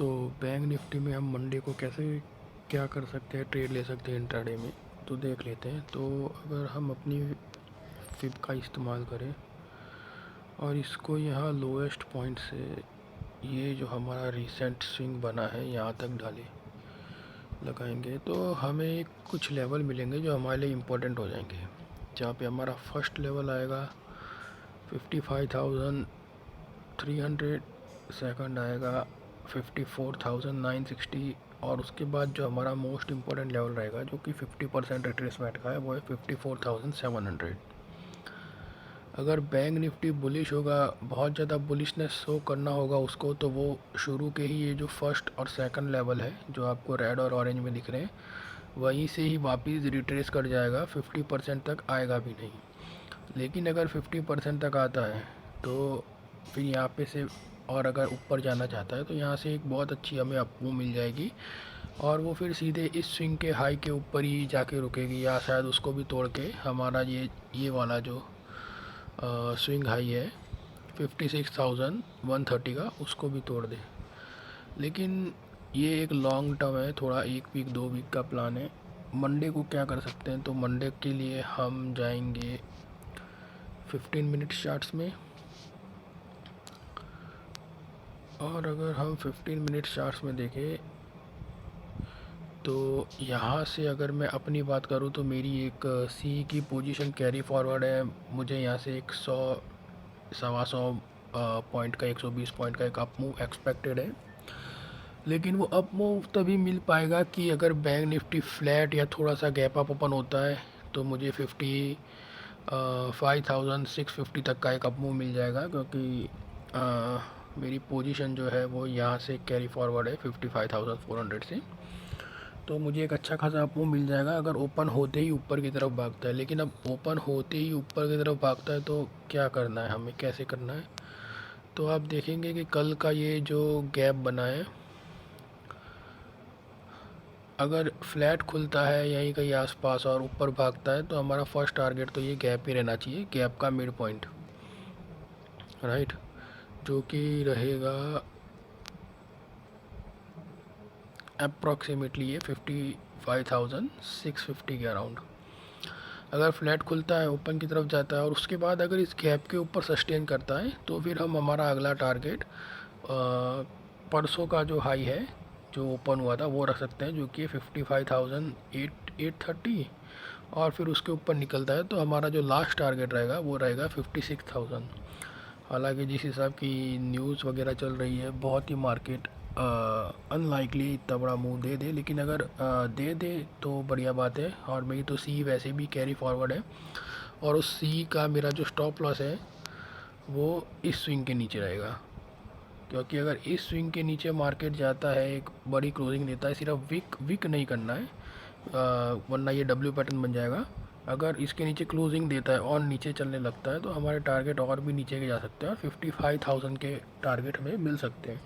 तो bank Nifty में हम मंडे को कैसे क्या कर सकते हैं, ट्रेड ले सकते हैं इंट्राडे में, तो देख लेते हैं। तो अगर हम अपनी फिब का इस्तेमाल करें और इसको यहाँ लोएस्ट पॉइंट से ये जो हमारा रिसेंट स्विंग बना है यहाँ तक डाले लगाएंगे, तो हमें कुछ लेवल मिलेंगे जो हमारे लिए इम्पोर्टेंट हो जाएंगे। जहाँ पे हमारा फर्स्ट लेवल आएगा 55,300, सेकंड आएगा 54,960 और उसके बाद जो हमारा मोस्ट इम्पोर्टेंट लेवल रहेगा जो कि 50% रिट्रेसमेंट का है वो है 54,700। अगर बैंक निफ्टी बुलिश होगा, बहुत ज़्यादा बुलिशनेस शो करना होगा उसको, तो वो शुरू के ही ये जो फर्स्ट और सेकंड लेवल है जो आपको रेड और ऑरेंज में दिख रहे हैं वहीं से ही वापस रिट्रेस कर जाएगा, 50% तक आएगा भी नहीं। लेकिन अगर 50% तक आता है तो फिर यहाँ पे से और अगर ऊपर जाना चाहता है तो यहाँ से एक बहुत अच्छी हमें अपमूव मिल जाएगी और वो फिर सीधे इस स्विंग के हाई के ऊपर ही जाके रुकेगी या शायद उसको भी तोड़ के हमारा ये वाला जो स्विंग हाई है 56,130 का उसको भी तोड़ दे। लेकिन ये एक लॉन्ग टर्म है, थोड़ा 1 वीक 2 वीक का प्लान है। मंडे को क्या कर सकते हैं, तो मंडे के लिए हम जाएंगे 15 मिनट चार्ट्स में। और अगर हम 15 मिनट चार्ट्स में देखें तो यहाँ से अगर मैं अपनी बात करूँ तो मेरी एक सी की पोजीशन कैरी फॉरवर्ड है। मुझे यहाँ से एक 100 सवा 100 पॉइंट का 120 पॉइंट का एक अप मूव एक्सपेक्टेड है। लेकिन वो अप मूव तभी मिल पाएगा कि अगर बैंक निफ्टी फ्लैट या थोड़ा सा गैप अप ओपन होता है तो मुझे 55,650 तक का एक अप मूव मिल जाएगा, क्योंकि मेरी पोजीशन जो है वो यहाँ से कैरी फॉरवर्ड है 55,400 से। तो मुझे एक अच्छा खासा अप मूव मिल जाएगा अगर ओपन होते ही ऊपर की तरफ भागता है। लेकिन अब ओपन होते ही ऊपर की तरफ भागता है तो क्या करना है, हमें कैसे करना है, तो आप देखेंगे कि कल का ये जो गैप बना है अगर फ्लैट खुलता है यहीं कहीं आसपास और ऊपर भागता है तो हमारा फर्स्ट टारगेट तो ये गैप ही रहना चाहिए, गैप का मिड पॉइंट, राइट, जो कि रहेगा अप्रॉक्सीमेटली ये 55,650 के अराउंड। अगर फ्लैट खुलता है ओपन की तरफ जाता है और उसके बाद अगर इस गैप के ऊपर सस्टेन करता है तो फिर हम हमारा अगला टारगेट परसों का जो हाई है जो ओपन हुआ था वो रख सकते हैं, जो कि 55,830। और फिर उसके ऊपर निकलता है तो हमारा जो लास्ट टारगेट रहेगा वो रहेगा 56,000। हालांकि जिस हिसाब की न्यूज़ वगैरह चल रही है बहुत ही मार्केट अनलाइकली इतना बड़ा मूव दे दे, लेकिन अगर दे दे तो बढ़िया बात है। और मेरी तो सी वैसे भी कैरी फॉरवर्ड है और उस सी का मेरा जो स्टॉप लॉस है वो इस स्विंग के नीचे रहेगा, क्योंकि अगर इस स्विंग के नीचे मार्केट जाता है एक बड़ी क्लोजिंग देता है, सिर्फ विक विक नहीं करना है वरना ये डब्ल्यू पैटर्न बन जाएगा। अगर इसके नीचे क्लोजिंग देता है और नीचे चलने लगता है तो हमारे टारगेट और भी नीचे के जा सकते हैं और 55,000 के टारगेट हमें मिल सकते हैं।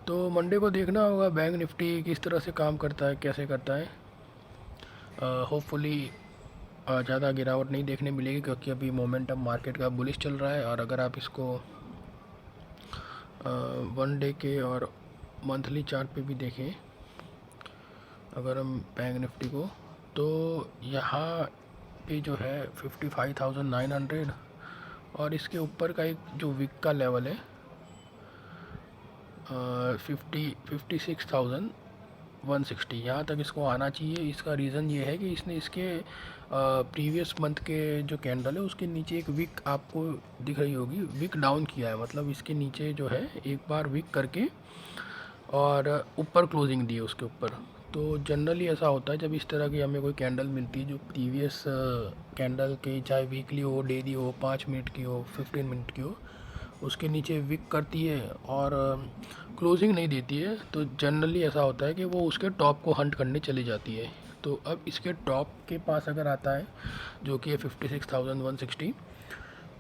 तो मंडे को देखना होगा बैंक निफ्टी किस तरह से काम करता है, कैसे करता है। होपफुली ज़्यादा गिरावट नहीं देखने मिलेगी क्योंकि अभी मोमेंटम मार्केट का बुलिश चल रहा है। और अगर आप इसको 1 डे के और मंथली चार्ट पे भी देखें अगर हम बैंक निफ्टी को, तो यहाँ पे जो है 55,900 और इसके ऊपर का एक जो वीक का लेवल है 56,160, यहाँ तक इसको आना चाहिए। इसका रीज़न ये है कि इसने इसके प्रीवियस मंथ के जो कैंडल है उसके नीचे एक विक आपको दिख रही होगी, विक डाउन किया है, मतलब इसके नीचे जो है एक बार विक करके और ऊपर क्लोजिंग दी है उसके ऊपर। तो जनरली ऐसा होता है जब इस तरह की हमें कोई कैंडल मिलती है जो प्रीवियस कैंडल के चाहे वीकली हो, डेली हो, 5 मिनट की हो, 15 मिनट की हो, उसके नीचे विक करती है और क्लोजिंग नहीं देती है, तो जनरली ऐसा होता है कि वो उसके टॉप को हंट करने चली जाती है। तो अब इसके टॉप के पास अगर आता है जो कि है 56,160,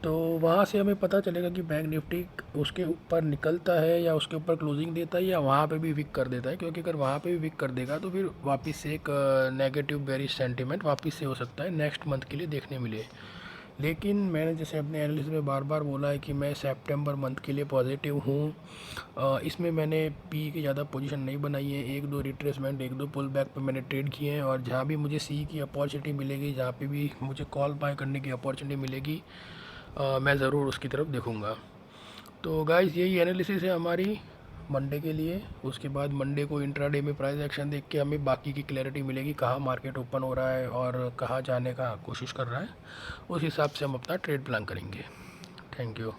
तो वहाँ से हमें पता चलेगा कि बैंक निफ्टी उसके ऊपर निकलता है या उसके ऊपर क्लोजिंग देता है या वहाँ पे भी विक कर देता है। क्योंकि अगर वहाँ पे भी विक कर देगा तो फिर वापस से एक नेगेटिव बेरिश सेंटीमेंट वापस से हो सकता है नेक्स्ट मंथ के लिए देखने मिले। लेकिन मैंने जैसे अपने एनालिसिस में बार बार बोला है कि मैं सितंबर मंथ के लिए पॉजिटिव हूँ। इसमें मैंने पी की ज़्यादा पोजीशन नहीं बनाई है, एक दो रिट्रेसमेंट, एक दो पुल बैक पर मैंने ट्रेड किए हैं, और जहाँ भी मुझे सी की अपॉर्चुनिटी मिलेगी, जहाँ पे भी मुझे कॉल बाय करने की अपॉर्चुनिटी मिलेगी, मैं ज़रूर उसकी तरफ देखूँगा। तो गाइस यही एनालिसिस है हमारी मंडे के लिए। उसके बाद मंडे को इंट्राडे में प्राइस एक्शन देख के हमें बाकी की क्लैरिटी मिलेगी, कहाँ मार्केट ओपन हो रहा है और कहाँ जाने का कोशिश कर रहा है। उस हिसाब से हम अपना ट्रेड प्लान करेंगे। Thank you.